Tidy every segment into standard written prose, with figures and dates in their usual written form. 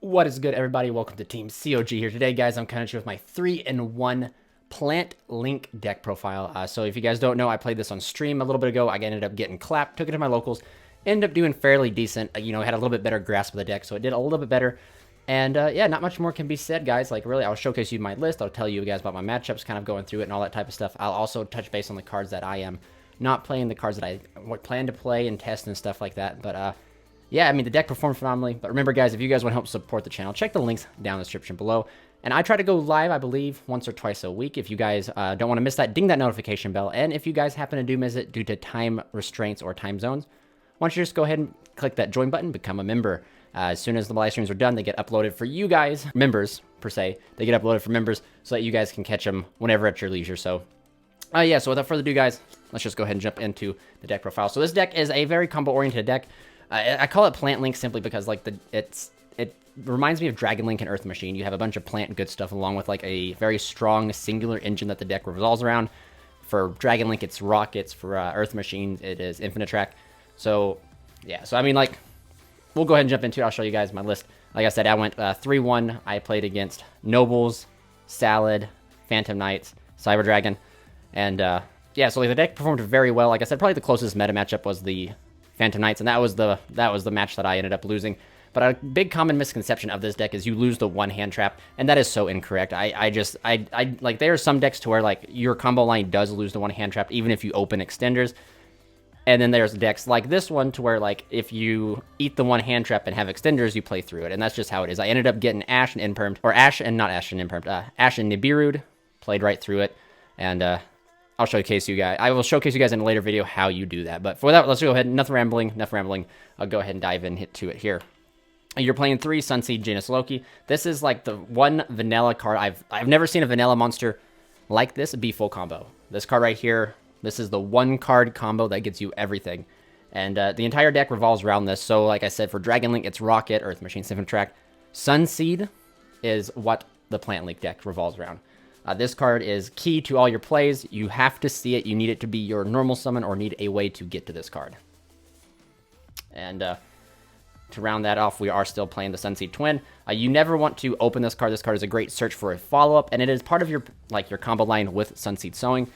What is good, everybody? Welcome to Team COG here. Today, guys, I'm coming at you with my 3-in-1 Plant Link deck profile. So if you guys don't know, I played this on stream a little bit ago. I ended up getting clapped, took it to my locals, ended up doing fairly decent. You know, had a little bit better grasp of the deck, so it did a little bit better. And yeah, not much more can be said, guys. Like, really, I'll showcase you my list. I'll tell you guys about my matchups, kind of going through it and all that type of stuff. I'll also touch base on the cards that I am not playing, the cards that I plan to play and test and stuff like that. But yeah, I mean, the deck performed phenomenally. But remember, guys, if you guys want to help support the channel, check the links down in the description below. And I try to go live, I believe, once or twice a week. If you guys don't want to miss that, ding that notification bell. And if you guys happen to do miss it due to time restraints or time zones, why don't you just go ahead and click that join button, become a member. As soon as the live streams are done, they get uploaded for you guys, members, per se. They get uploaded for members so that you guys can catch them whenever at your leisure. So, yeah, so without further ado, guys, let's just go ahead and jump into the deck profile. So this deck is a very combo-oriented deck. I call it Plant Link simply because, like, it reminds me of Dragon Link and Earth Machine. You have a bunch of plant good stuff along with, like, a very strong singular engine that the deck revolves around. For Dragon Link, it's rockets. For Earth Machine, it is Infinite Track. So, yeah. So, I mean, like, we'll go ahead and jump into it. I'll show you guys my list. Like I said, I went 3-1. I played against Nobles, Salad, Phantom Knights, Cyber Dragon. And, yeah, so like, the deck performed very well. Like I said, probably the closest meta matchup was the Phantom Knights, and that was the match that I ended up losing. But a big common misconception of this deck is you lose the one-hand trap, and that is so incorrect. I like, there are some decks to where, like, your combo line does lose the one-hand trap even if you open extenders. And then there's decks like this one to where, like, if you eat the one-hand trap and have extenders, you play through it, and that's just how it is. I ended up getting Ash and Impermed, or Ash and not Ash and Impermed, Ash and Nibiru'd, played right through it, and I'll showcase you guys. I will showcase you guys in a later video how you do that. But for that, let's go ahead. Enough rambling. I'll go ahead and dive in, hit to it here. You're playing 3 Sunseed Janus Loki. This is like the one vanilla card. I've never seen a vanilla monster like this be full combo. This card right here, this is the one card combo that gets you everything. And the entire deck revolves around this. So like I said, for Dragon Link, it's Rocket, Earth Machine, Infinite Track. Sunseed is what the Plant Link deck revolves around. This card is key to all your plays. You have to see it. You need it to be your normal summon or need a way to get to this card. And to round that off, we are still playing the Sunseed Twin. You never want to open this card. This card is a great search for a follow-up, and it is part of your, like, your combo line with Sunseed Sowing.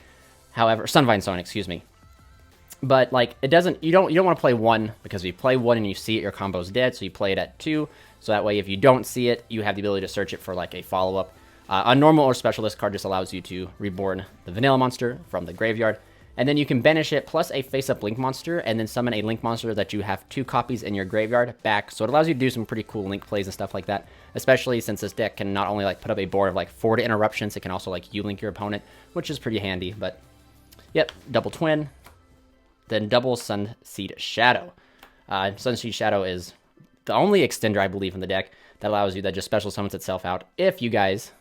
However, Sunvine Sowing, excuse me. But, like, it doesn't, you don't want to play 1, because if you play 1 and you see it, your combo's dead, so you play it at 2. So that way, if you don't see it, you have the ability to search it for, like, a follow-up. On normal or special, this card just allows you to reborn the vanilla monster from the graveyard. And then you can banish it plus a face-up Link monster, and then summon a Link monster that you have 2 copies in your graveyard back. So it allows you to do some pretty cool Link plays and stuff like that, especially since this deck can not only, like, put up a board of, like, 4 interruptions, it can also, like, U-Link your opponent, which is pretty handy. But, yep, double Twin, then double Sunseed Shadow. Sunseed Shadow is the only extender, I believe, in the deck that allows you, that just special summons itself out. If you guys,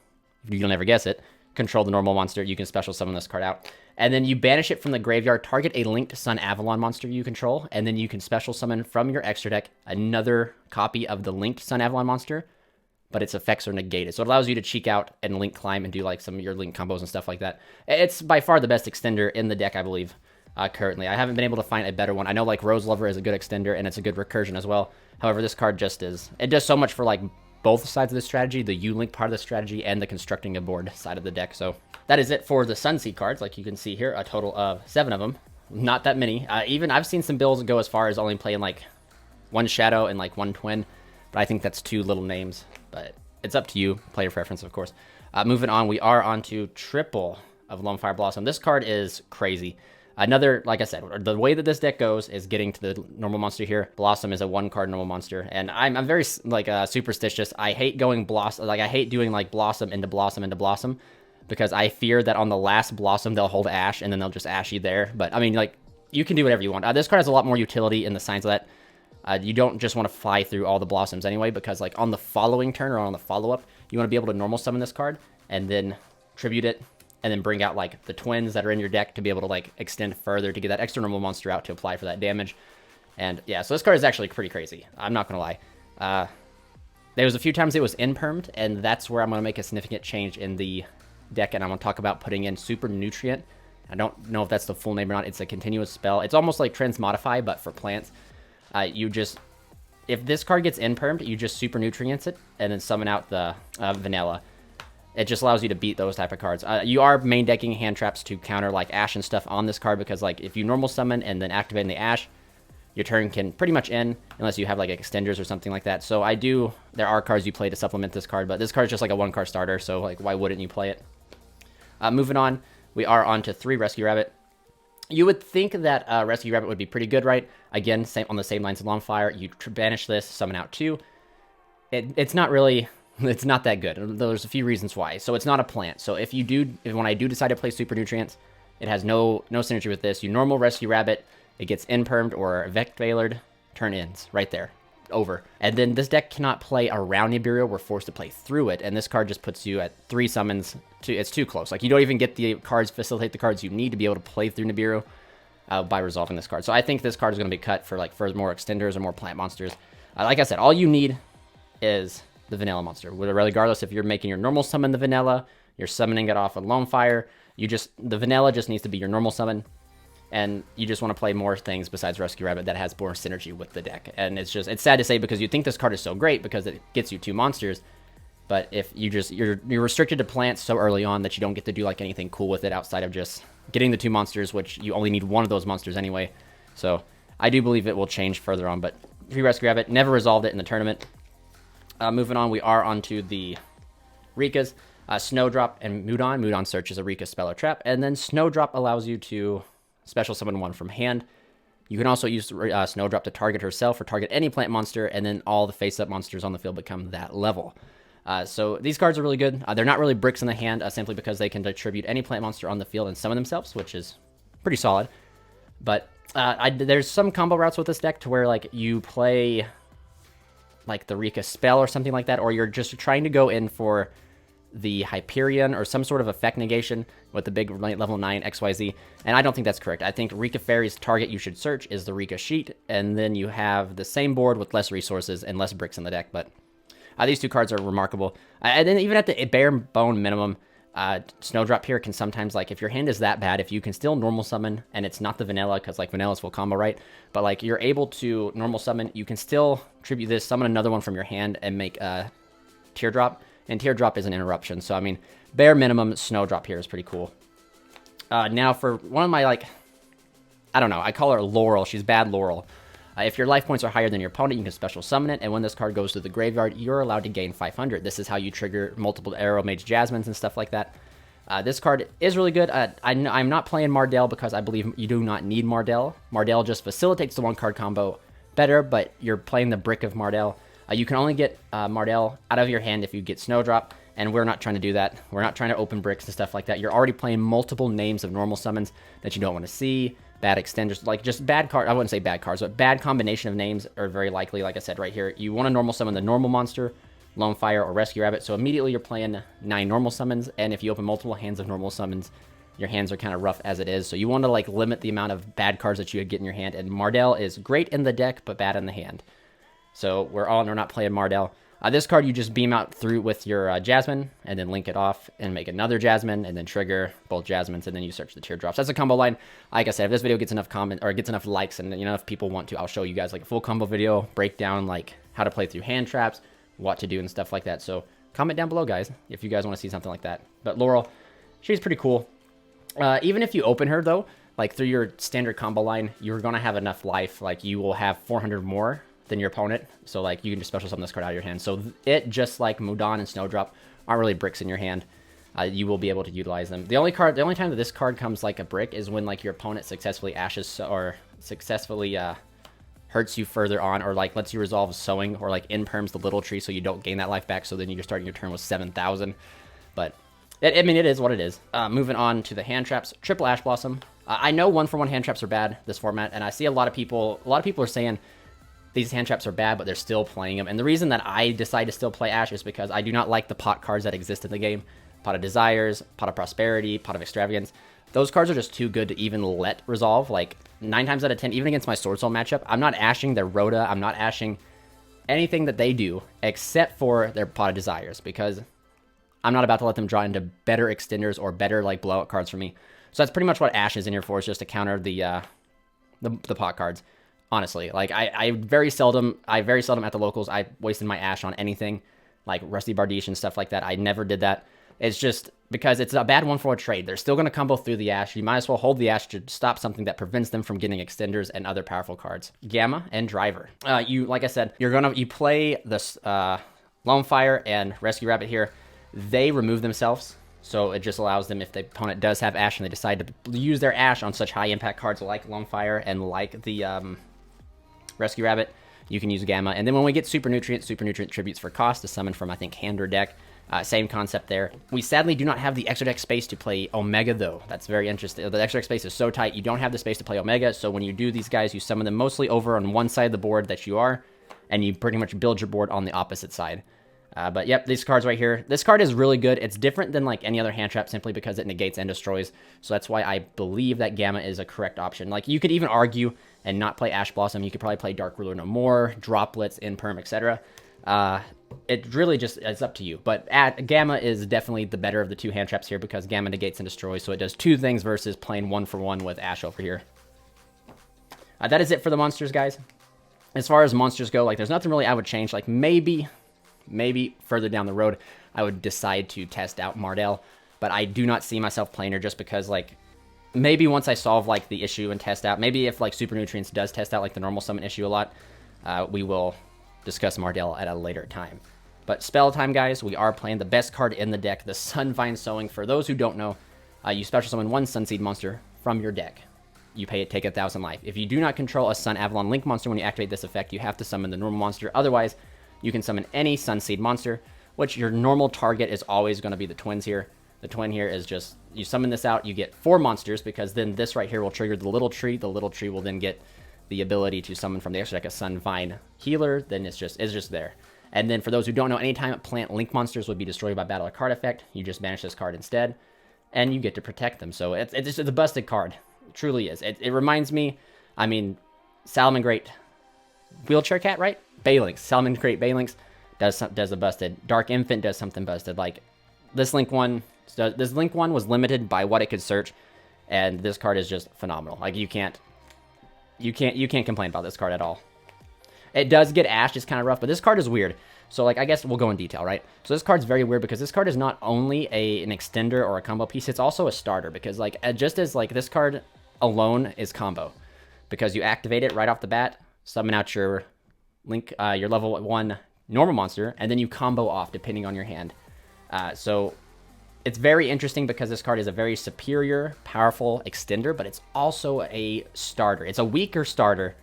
you'll never guess it, control the normal monster, you can special summon this card out. And then you banish it from the graveyard, target a linked Sunavalon monster you control, and then you can special summon from your extra deck another copy of the linked Sunavalon monster, but its effects are negated. So it allows you to cheek out and Link climb and do, like, some of your Link combos and stuff like that. It's by far the best extender in the deck, I believe, currently. I haven't been able to find a better one. I know, like, Rose Lover is a good extender, and it's a good recursion as well. However, this card just is, it does so much for, like, both sides of the strategy, the U-Link part of the strategy and the constructing a board side of the deck. So that is it for the Sunseed cards. Like you can see here, a total of 7 of them. Not that many. Even I've seen some builds go as far as only playing, like, 1 Shadow and, like, 1 Twin, but I think that's 2 little names. But it's up to you, player preference, of course. Moving on, we are on to triple of Lonefire Blossom. This card is crazy. Another, like I said, the way that this deck goes is getting to the normal monster here. Blossom is a 1-card normal monster, and I'm very, like, superstitious. I hate going Blossom, like, I hate doing, like, Blossom into Blossom into Blossom, because I fear that on the last Blossom they'll hold Ash, and then they'll just Ash you there. But I mean, like, you can do whatever you want. This card has a lot more utility in the sense that you don't just want to fly through all the Blossoms anyway, because, like, on the following turn or on the follow-up, you want to be able to normal summon this card and then tribute it, and then bring out, like, the twins that are in your deck to be able to, like, extend further to get that extra normal monster out to apply for that damage. And yeah, so this card is actually pretty crazy. I'm not going to lie. There was a few times it was impermed, and that's where I'm going to make a significant change in the deck, and I'm going to talk about putting in Super Nutrient. I don't know if that's the full name or not. It's a continuous spell. It's almost like Transmodify, but for plants. You just if this card gets impermed, you just super nutrients it and then summon out the vanilla. It just allows you to beat those type of cards. You are main decking hand traps to counter like Ash and stuff on this card because like if you normal summon and then activate in the Ash, your turn can pretty much end unless you have like extenders or something like that. So there are cards you play to supplement this card, but this card is just like a 1-card starter, so like why wouldn't you play it? Moving on, we are on to 3 Rescue Rabbit. You would think that Rescue Rabbit would be pretty good, right? Again, on the same lines as Longfire, you banish this, summon out 2. It's not really... It's not that good. There's a few reasons why. So it's not a plant. So when I do decide to play Super Nutrients, it has no synergy with this. You normal Rescue Rabbit, it gets impermed or Vect Veilered, turn ends right there, over. And then this deck cannot play around YuGiOh. We're forced to play through it, and this card just puts you at 3 summons. It's too close. Like you don't even get the cards, facilitate the cards you need to be able to play through YuGiOh by resolving this card. So I think this card is going to be cut for more extenders or more plant monsters. Like I said, all you need is the vanilla monster. Regardless if you're making your normal summon the vanilla, you're summoning it off a lone fire, the vanilla just needs to be your normal summon, and you just want to play more things besides Rescue Rabbit that has more synergy with the deck. And it's sad to say because you think this card is so great because it gets you 2 monsters, but if you're restricted to plants so early on that you don't get to do like anything cool with it outside of just getting the 2 monsters, which you only need 1 of those monsters anyway. So I do believe it will change further on, but 3 Rescue Rabbit, never resolved it in the tournament. Moving on, we are onto the Rikas. Snowdrop and Mudan. Mudan searches a Rika spell or trap, and then Snowdrop allows you to special summon 1 from hand. You can also use Snowdrop to target herself or target any plant monster, and then all the face-up monsters on the field become that level. So these cards are really good. They're not really bricks in the hand, simply because they can distribute any plant monster on the field and summon themselves, which is pretty solid. But there's some combo routes with this deck to where like you play like the Rika spell or something like that, or you're just trying to go in for the Hyperion or some sort of effect negation with the big level 9 XYZ, and I don't think that's correct. I think Rika Fairy's target you should search is the Rika Sheet, and then you have the same board with less resources and less bricks in the deck, but these 2 cards are remarkable. And then even at the bare bone minimum, Snowdrop here can sometimes, like, if your hand is that bad, if you can still normal summon, and it's not the vanilla, because, like, vanillas will combo, right? But, like, you're able to normal summon, you can still tribute this, summon another one from your hand, and make a Teardrop, and Teardrop is an interruption. So, I mean, bare minimum, Snowdrop here is pretty cool. Now, for one of my, like, I don't know, I call her Laurel. She's bad Laurel. If your life points are higher than your opponent, you can special summon it, and when this card goes to the graveyard, you're allowed to gain 500. This is how you trigger multiple Arrow Mage Jasmines and stuff like that. This card is really good. I'm not playing Mardell because I believe you do not need Mardell. Mardell just facilitates the 1-card combo better, but you're playing the brick of Mardell. You can only get Mardell out of your hand if you get Snowdrop, and we're not trying to do that. We're not trying to open bricks and stuff like that. You're already playing multiple names of normal summons that you don't want to see. Bad extenders, like just bad card. I wouldn't say bad cards, but bad combination of names are very likely. Like I said right here, you want to normal summon the normal monster, Lone Fire, or Rescue Rabbit. So immediately you're playing 9 normal summons, and if you open multiple hands of normal summons, your hands are kind of rough as it is. So you want to like limit the amount of bad cards that you get in your hand. And Mardell is great in the deck, but bad in the hand. So we're not playing Mardell. This card you just beam out through with your Jasmine, and then link it off and make another Jasmine, and then trigger both Jasmines, and then you search the Teardrops. That's a combo line. Like I said, if this video gets enough gets enough likes, and if people want to, I'll show you guys like a full combo video, breakdown like how to play through hand traps, what to do, and stuff like that. So comment down below, guys, if you guys want to see something like that. But Laurel, she's pretty cool. Even if you open her though, like through your standard combo line, you're gonna have enough life. Like you will have 400 more than your opponent, so like you can just special summon this card out of your hand. So it, just like Mudan and Snowdrop, aren't really bricks in your hand. You will be able to utilize them. The only time that this card comes like a brick is when like your opponent successfully ashes or successfully hurts you further on, or like lets you resolve sowing, or like imperms the little tree so you don't gain that life back, so then you're starting your turn with 7,000. But I mean, it is what it is. Moving on to the hand traps. Triple Ash Blossom. I know 1-for-1 hand traps are bad this format, and I see a lot of people are saying these hand traps are bad, but they're still playing them. And the reason that I decide to still play Ash is because I do not like the pot cards that exist in the game. Pot of Desires, Pot of Prosperity, Pot of Extravagance. Those cards are just too good to even let resolve. Like 9 times out of 10, even against my Sword Soul matchup, I'm not ashing their Rhoda. I'm not ashing anything that they do except for their Pot of Desires, because I'm not about to let them draw into better extenders or better like blowout cards for me. So that's pretty much what Ash is in here for, is just to counter the pot cards. honestly. Like, I very seldom at the locals, I wasted my Ash on anything, like Rusty Bardiche and stuff like that. I never did that. It's just because it's a bad 1-for-1 trade. They're still going to combo through the Ash. You might as well hold the Ash to stop something that prevents them from getting extenders and other powerful cards. Gamma and Driver. Like I said, you play this Lone Fire and Rescue Rabbit here. They remove themselves, so it just allows them, if the opponent does have Ash and they decide to use their Ash on such high impact cards like Lone Fire and like the Rescue Rabbit, you can use Gamma. And then when we get Super Nutrient tributes for cost to summon from, I think, hand or deck. Same concept there. We sadly do not have the extra deck space to play Omega, though. That's very interesting. The extra deck space is so tight, you don't have the space to play Omega, so when you do these guys, you summon them mostly over on one side of the board that you are, and you pretty much build your board on the opposite side. But yep, these cards right here. This card is really good. It's different than like any other hand trap simply because it negates and destroys, so that's why I believe that Gamma is a correct option. Like, you could even argue and not play Ash Blossom. You could probably play Dark Ruler No More, Droplets, Imperm, etc. It really just is up to you. But Gamma is definitely the better of the two hand traps here because Gamma negates and destroys, so it does two things versus playing 1-for-1 with Ash over here. That is it for the monsters, guys. As far as monsters go, like, there's nothing really I would change. Like, maybe further down the road, I would decide to test out Mardell, but I do not see myself playing her just because, like, maybe once I solve, like, the issue and test out, maybe if, like, Super Nutrients does test out, like, the normal summon issue a lot, we will discuss Mardell at a later time. But spell time, guys, we are playing the best card in the deck, the Sunvine Sowing. For those who don't know, you special summon one Sunseed monster from your deck. You pay it, take 1,000 life. If you do not control a Sun Avalon Link monster when you activate this effect, you have to summon the normal monster. Otherwise, you can summon any Sunseed monster, which your normal target is always going to be the twins here. The twin here is just, you summon this out, you get 4 monsters, because then this right here will trigger the little tree. The little tree will then get the ability to summon from the extra deck a Sunvine Healer. Then it's just there. And then for those who don't know, anytime plant Link monsters would be destroyed by battle or card effect, you just banish this card instead, and you get to protect them. So it's just a busted card. It truly is. It reminds me, I mean, Salamangreat Wheelchair Cat, right? Baylynx. Salamangreat Baylynx does a busted. Dark Infant does something busted. Like, this Link one was limited by what it could search, and this card is just phenomenal. Like, you can't complain about this card at all. It does get Ash, it's kind of rough, but this card is weird. So, like, I guess we'll go in detail, right? So this card's very weird because this card is not only an extender or a combo piece, it's also a starter, because, like, just as, like, this card alone is combo, because you activate it right off the bat, summon out your Link, your level 1 normal monster, and then you combo off depending on your hand. So it's very interesting because this card is a very superior, powerful extender, but it's also a starter. It's a weaker starter,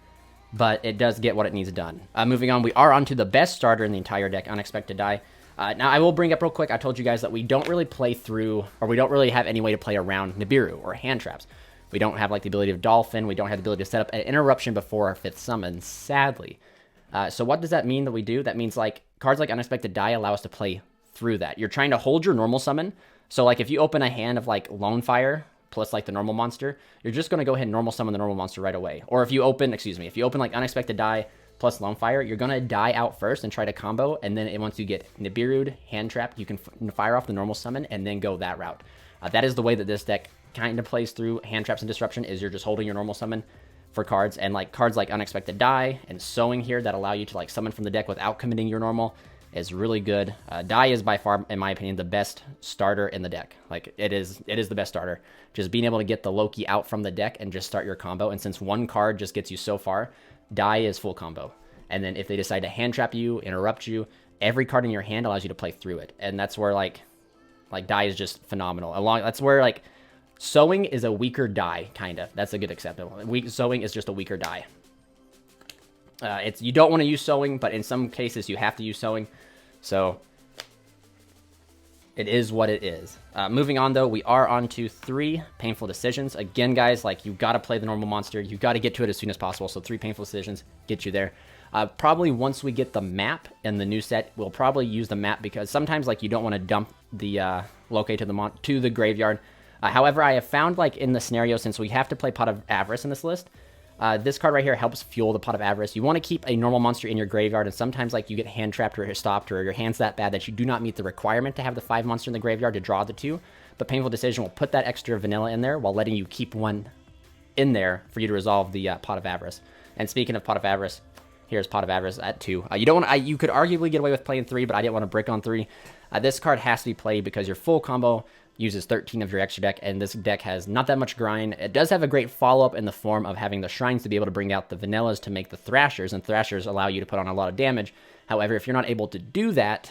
but it does get what it needs done. Moving on, we are onto the best starter in the entire deck, Unexpected Die. Now, I will bring up real quick, I told you guys that we don't really play through, or we don't really have any way to play around Nibiru or hand traps. We don't have, like, the ability of Dolphin. We don't have the ability to set up an interruption before our 5th summon, sadly. So what does that mean that we do? That means, like, cards like Unexpected Die allow us to play through that. You're trying to hold your normal summon. So, like, if you open a hand of, like, Lone Fire plus, like, the normal monster, you're just going to go ahead and normal summon the normal monster right away. Or if you open, like, Unexpected Die plus Lone Fire, you're going to die out first and try to combo, and then once you get Nibiru'd, hand trapped, you can fire off the normal summon and then go that route. That is the way that this deck kind of plays through hand traps and disruption, is you're just holding your normal summon for cards, and, like, cards like Unexpected Die and Sowing here that allow you to, like, summon from the deck without committing your normal is really good. Die is by far, in my opinion, the best starter in the deck. Like, it is the best starter. Just being able to get the Loki out from the deck and just start your combo, and since one card just gets you so far, Die is full combo. And then if they decide to hand trap you, interrupt you, every card in your hand allows you to play through it, and that's where, like Die is just phenomenal. That's where, like, Sowing is a weaker Die, kind of. That's a good acceptable. Sowing is just a weaker Die. You don't want to use Sowing, but in some cases you have to use Sowing. So it is what it is. Moving on, though, we are on to 3 painful decisions. Again, guys, like, you got to play the normal monster. You got to get to it as soon as possible. So 3 painful decisions get you there. Probably once we get the map in the new set, we'll probably use the map, because sometimes, like, you don't want to dump the locate to the graveyard. However, I have found, like, in the scenario, since we have to play Pot of Avarice in this list, this card right here helps fuel the Pot of Avarice. You want to keep a normal monster in your graveyard, and sometimes, like, you get hand trapped or stopped, or your hand's that bad that you do not meet the requirement to have the 5 monster in the graveyard to draw the 2. But Painful Decision will put that extra vanilla in there while letting you keep one in there for you to resolve the Pot of Avarice. And speaking of Pot of Avarice, here's Pot of Avarice at 2. You don't want you could arguably get away with playing 3, but I didn't want to brick on 3. This card has to be played because your full combo uses 13 of your extra deck, and this deck has not that much grind. It does have a great follow-up in the form of having the shrines to be able to bring out the vanillas to make the thrashers, and thrashers allow you to put on a lot of damage. However, if you're not able to do that,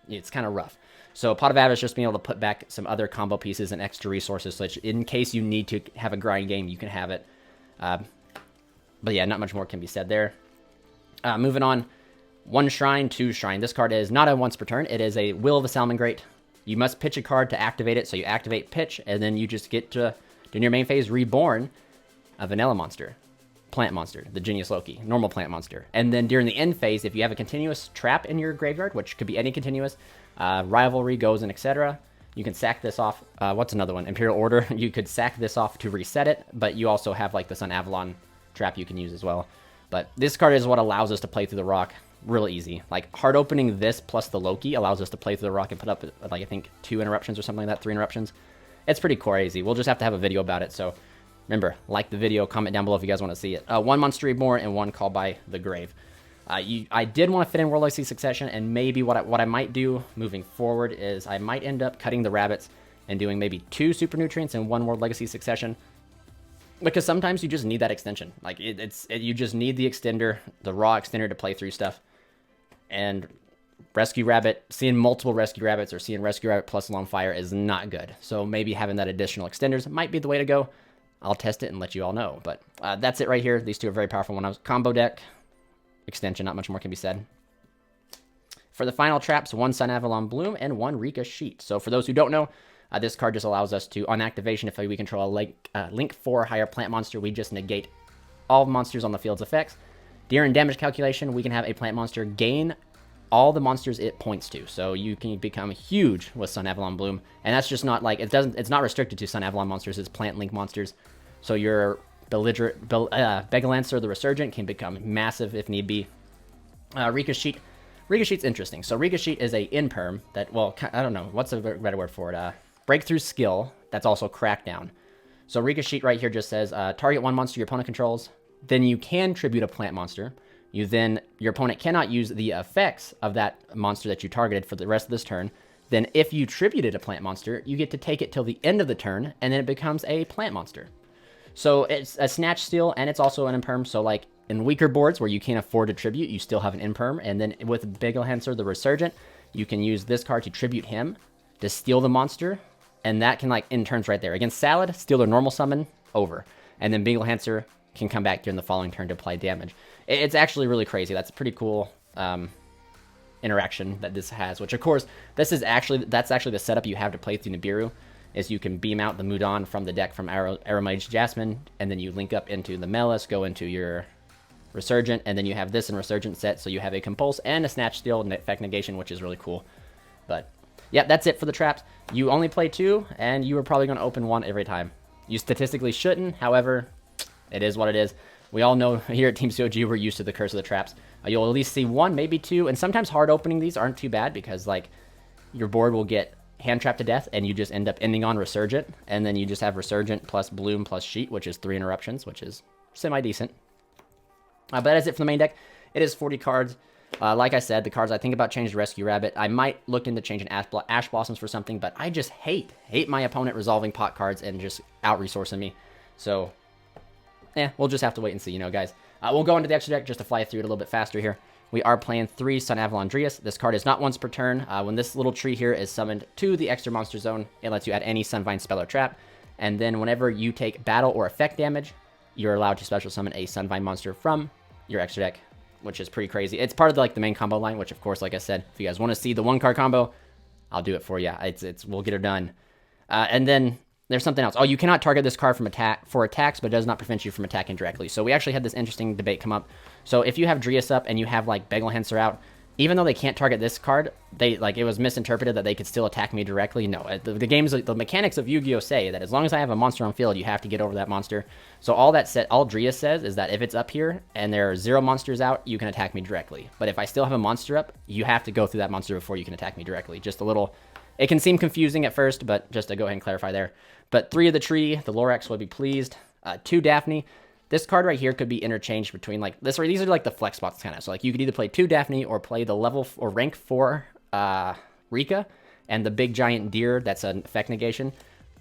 it's kind of rough. So Pot of Avarice just being able to put back some other combo pieces and extra resources, so that in case you need to have a grind game, you can have it. But yeah, not much more can be said there. Moving on, 1 shrine, 2 shrine. This card is not a once per turn. It is a Will of the Salamangreat. You must pitch a card to activate it, so you activate pitch, and then you just get to, during your main phase, reborn a vanilla monster, plant monster, the Genius Loki, normal plant monster. And then during the end phase, if you have a continuous trap in your graveyard, which could be any continuous, Rivalry goes and etc., you can sack this off. What's another one? Imperial Order. You could sack this off to reset it, but you also have like the Sunavalon trap you can use as well. But this card is what allows us to play through the rock real easy. Like, hard opening this plus the Loki allows us to play through the rock and put up, like, I think 2 interruptions or something like that, 3 interruptions. It's pretty crazy. We'll just have to have a video about it, so remember, like the video, comment down below if you guys want to see it. 1 Monster Reborn and 1 Called by the Grave. I did want to fit in World Legacy Succession, and maybe what I might do moving forward is I might end up cutting the rabbits and doing maybe 2 Super Nutrients and 1 World Legacy Succession. Because sometimes you just need that extension. Like, you just need the extender, the raw extender to play through stuff. And Rescue Rabbit, seeing multiple Rescue Rabbits or seeing Rescue Rabbit plus Long Fire is not good. So maybe having that additional extenders might be the way to go. I'll test it and let you all know. But that's it right here. These 2 are very powerful. Combo deck, extension, not much more can be said. For the final traps, 1 Sunavalon Bloom and 1 Rika Sheet. So for those who don't know, this card just allows us to, on activation, if we control a Link 4 or higher plant monster, we just negate all monsters on the field's effects. During damage calculation, we can have a plant monster gain all the monsters it points to. So you can become huge with Sunavalon Bloom. And that's just not like, it's not restricted to Sunavalon monsters, it's plant link monsters. So your Begalancer, the Resurgent, can become massive if need be. Rika Sheet. Rika Sheet's interesting. So Rika Sheet is a imperm that, well, I don't know, what's a better word for it? Breakthrough skill that's also crackdown. So Rika Sheet right here just says, target 1 monster your opponent controls. Then you can tribute a plant monster. Your opponent cannot use the effects of that monster that you targeted for the rest of this turn. Then if you tributed a plant monster, you get to take it till the end of the turn, and then it becomes a plant monster. So it's a Snatch Steal, and it's also an imperm. So like in weaker boards where you can't afford to tribute, you still have an imperm. And then with Begalancer, the Resurgent, you can use this card to tribute him, to steal the monster, and that can, like, end turns right there. Against Salad, steal their normal summon, over. And then Begalancer can come back during the following turn to apply damage. It's actually really crazy. That's a pretty cool interaction that this has, which of course, that's actually the setup you have to play through Nibiru, is you can beam out the Mudan from the deck from Aromage Jasmine, and then you link up into the Melis, go into your Resurgent, and then you have this in Resurgent set, so you have a Compulse and a Snatch Steal effect negation, which is really cool. But yeah, that's it for the traps. You only play 2, and you are probably going to open 1 every time. You statistically shouldn't, however, it is what it is. We all know here at Team COG we're used to the curse of the traps. You'll at least see 1, maybe 2, and sometimes hard opening these aren't too bad because, like, your board will get hand trapped to death, and you just end up ending on Resurgent, and then you just have Resurgent plus Bloom plus Sheet, which is 3 interruptions, which is semi-decent. But that is it for the main deck. It is 40 cards. Like I said, the cards I think about changed Rescue Rabbit. I might look into changing Ash Blossoms for something, but I just hate my opponent resolving pot cards and just out-resourcing me. So, yeah, we'll just have to wait and see, you know, guys. We'll go into the extra deck just to fly through it a little bit faster here. We are playing 3 Sunavalon Drias. This card is not once per turn. When this little tree here is summoned to the extra monster zone, it lets you add any Sunvine spell or trap. And then whenever you take battle or effect damage, you're allowed to special summon a Sunvine monster from your extra deck, which is pretty crazy. It's part of the main combo line, which of course, like I said, if you guys want to see the 1-card combo, I'll do it for you. We'll get her done. And then there's something else. Oh, you cannot target this card for attacks, but it does not prevent you from attacking directly. So we actually had this interesting debate come up. So if you have Drias up and you have like Begalancer out, even though they can't target this card, it was misinterpreted that they could still attack me directly. No, the mechanics of YuGiOh say that as long as I have a monster on field, you have to get over that monster. So all Drias says is that if it's up here and there are 0 monsters out, you can attack me directly. But if I still have a monster up, you have to go through that monster before you can attack me directly. Just a little, it can seem confusing at first, but just to go ahead and clarify there. But 3 of the tree, the Lorax would be pleased. 2 Daphne. This card right here could be interchanged between like this, or these are like the flex spots kind of. So like you could either play 2 Daphne or play the level or rank 4 Rika and the big giant deer that's an effect negation.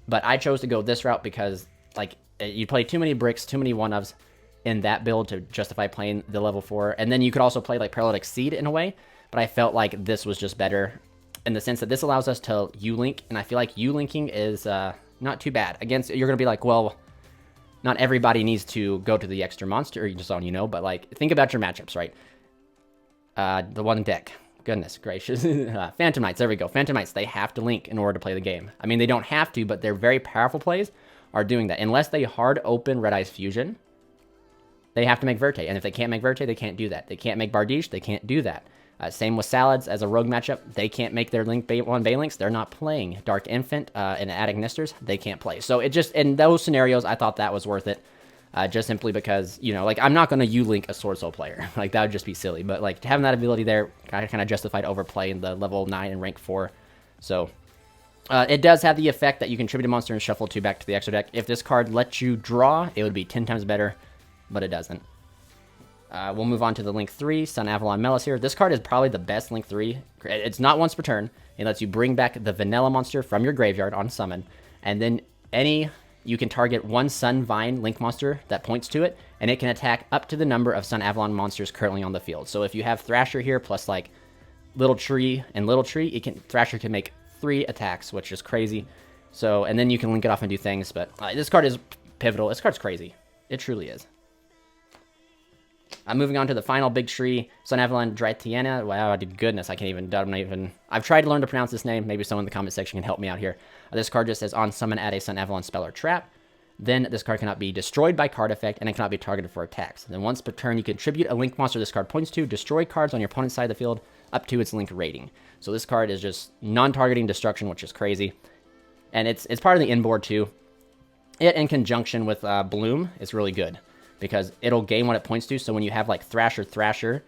But I chose to go this route because like you play too many bricks, too many 1-ofs in that build to justify playing the level 4. And then you could also play like Paralytic Seed in a way, but I felt like this was just better in the sense that this allows us to U-Link, and I feel like U-Linking is not too bad. Against, you're going to be like, well, not everybody needs to go to the extra monster zone, you know, but like think about your matchups, right? The one deck. Goodness gracious. Phantom Knights, there we go. Phantom Knights, they have to link in order to play the game. I mean, they don't have to, but their very powerful plays are doing that. Unless they hard open Red Eyes Fusion, they have to make Verte. And if they can't make Verte, they can't do that. They can't make Bardiche, they can't do that. Same with Salads as a rogue matchup. They can't make their Link 1 Balinks. They're not playing. Dark Infant and Attic Nisters, they can't play. So it just, in those scenarios, I thought that was worth it. Just simply because, you know, like I'm not going to U-Link a Sword Soul player. Like that would just be silly. But like having that ability there, I kind of justified overplaying the level 9 and rank 4. So it does have the effect that you can tribute a monster and shuffle 2 back to the extra deck. If this card lets you draw, it would be 10 times better, but it doesn't. We'll move on to the Link 3, Sunavalon Melis here. This card is probably the best Link 3. It's not once per turn. It lets you bring back the vanilla monster from your graveyard on summon, and then you can target 1 Sun Vine Link monster that points to it, and it can attack up to the number of Sunavalon monsters currently on the field. So if you have Thrasher here plus like Little Tree and Little Tree, Thrasher can make 3 attacks, which is crazy. So, and then you can link it off and do things, but this card is pivotal. This card's crazy. It truly is. Moving on to the final big tree, Sunavalon Dratiana. Wow, goodness, I can't even, I've tried to learn to pronounce this name. Maybe someone in the comment section can help me out here. This card just says, on summon, add a Sunavalon spell or trap. Then this card cannot be destroyed by card effect, and it cannot be targeted for attacks. Then once per turn, you can tribute a Link monster this card points to, destroy cards on your opponent's side of the field up to its Link rating. So this card is just non-targeting destruction, which is crazy. And it's part of the inboard too. It, in conjunction with Bloom, is really good, because it'll gain what it points to. So when you have like Thrasher,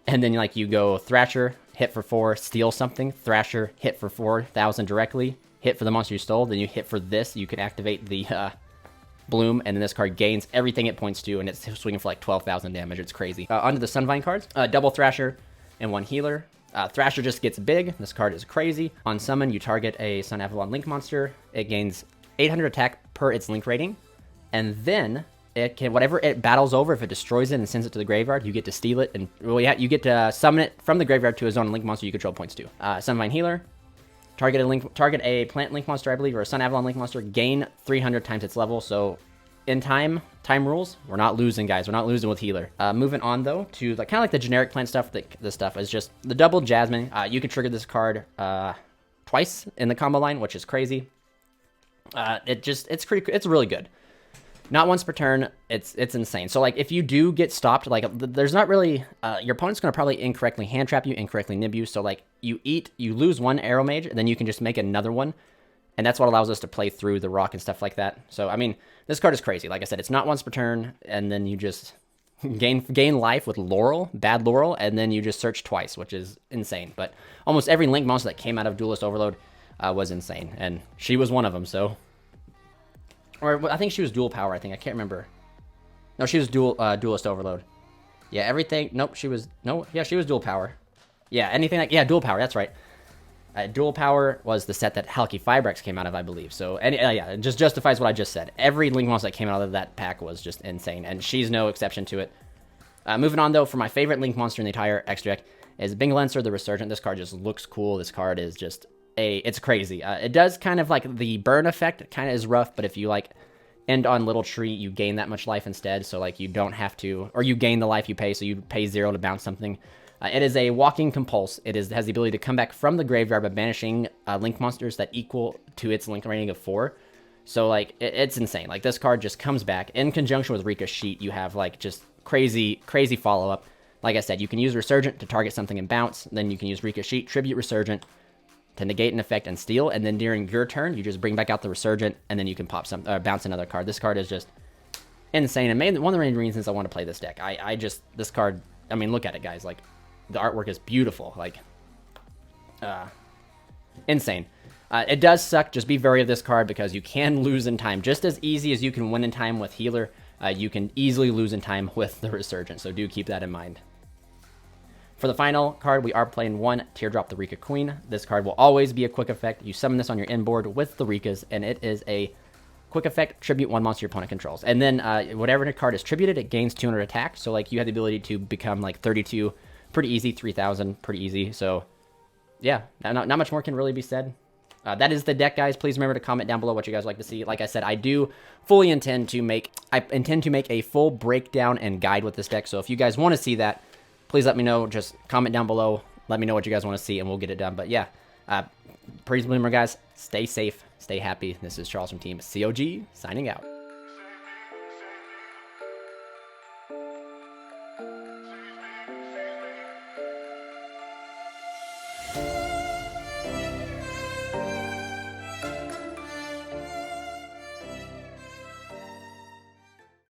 and then like you go Thrasher, hit for 4, steal something, Thrasher, hit for 4,000 directly, hit for the monster you stole, then you hit for this, you can activate the Bloom, and then this card gains everything it points to, and it's swinging for like 12,000 damage. It's crazy. Onto the Sunvine cards, double Thrasher and 1 healer. Thrasher just gets big. This card is crazy. On summon, you target a Sunavalon Link monster. It gains 800 attack per its Link rating, and then it can, whatever it battles over, if it destroys it and sends it to the graveyard, you get to steal it, and well, yeah, you get to summon it from the graveyard to a zone Link monster you control points to. Sunvine Healer, target a plant Link monster, I believe, or a Sunavalon Link monster, gain 300 times its level. So in time rules, we're not losing, guys. We're not losing with Healer. Moving on though to like kind of like the generic plant stuff. This stuff is just the double Jasmine. You can trigger this card twice in the combo line, which is crazy. It's really good. Not once per turn, it's insane. So like if you do get stopped, like there's not really, your opponent's going to probably incorrectly hand trap you, incorrectly nib you. So like you lose 1 Arrow Mage, and then you can just make another one. And that's what allows us to play through the rock and stuff like that. So I mean, this card is crazy. Like I said, it's not once per turn, and then you just gain life with Laurel, bad Laurel, and then you just search twice, which is insane. But almost every Link monster that came out of Duelist Overload was insane, and she was one of them, so... Or I think she was dual power, I can't remember. No, she was Duelist Overload. Yeah, everything, nope, she was dual power. Yeah, anything like, yeah, dual power, that's right. Dual power was the set that Halki Fibrex came out of, I believe. So, yeah, it just justifies what I just said. Every Link monster that came out of that pack was just insane, and she's no exception to it. Moving on, though, for my favorite Link monster in the entire extra deck is Bingalencer, the Resurgent. This card just looks cool. This card is just it's crazy. It does kind of like the burn effect. It kind of is rough, but if you like end on Little Tree, you gain that much life instead. So like you don't have to, or you gain the life you pay, so you pay 0 to bounce something. It is a walking compulse. It has the ability to come back from the graveyard by banishing Link monsters that equal to its Link rating of 4. So like it's insane. Like this card just comes back in conjunction with Rika's Sheet. You have like just crazy follow up. Like I said, you can use Resurgent to target something and bounce. Then you can use Rika's Sheet, tribute Resurgent to negate an effect and steal. And then during your turn, you just bring back out the Resurgent, and then you can pop bounce another card. This card is just insane, and one of the main reasons I want to play this deck. This card. I mean, look at it, guys. Like the artwork is beautiful. Like insane. It does suck. Just be wary of this card because you can lose in time just as easy as you can win in time with Healer. you can easily lose in time with the Resurgent, so do keep that in mind. For the final card, we are playing 1 Teardrop the Rika Queen. This card will always be a quick effect. You summon this on your inboard with the Rikas, and it is a quick effect, tribute 1 monster your opponent controls. And then whatever card is tributed, it gains 200 attack. So like you have the ability to become like 32, pretty easy, 3,000, pretty easy. So yeah, not much more can really be said. That is the deck, guys. Please remember to comment down below what you guys like to see. Like I said, I do fully intend to make a full breakdown and guide with this deck. So if you guys want to see that, please let me know. Just comment down below. Let me know what you guys want to see, and we'll get it done. But yeah, please remember, guys, stay safe, stay happy. This is Charles from Team COG, signing out.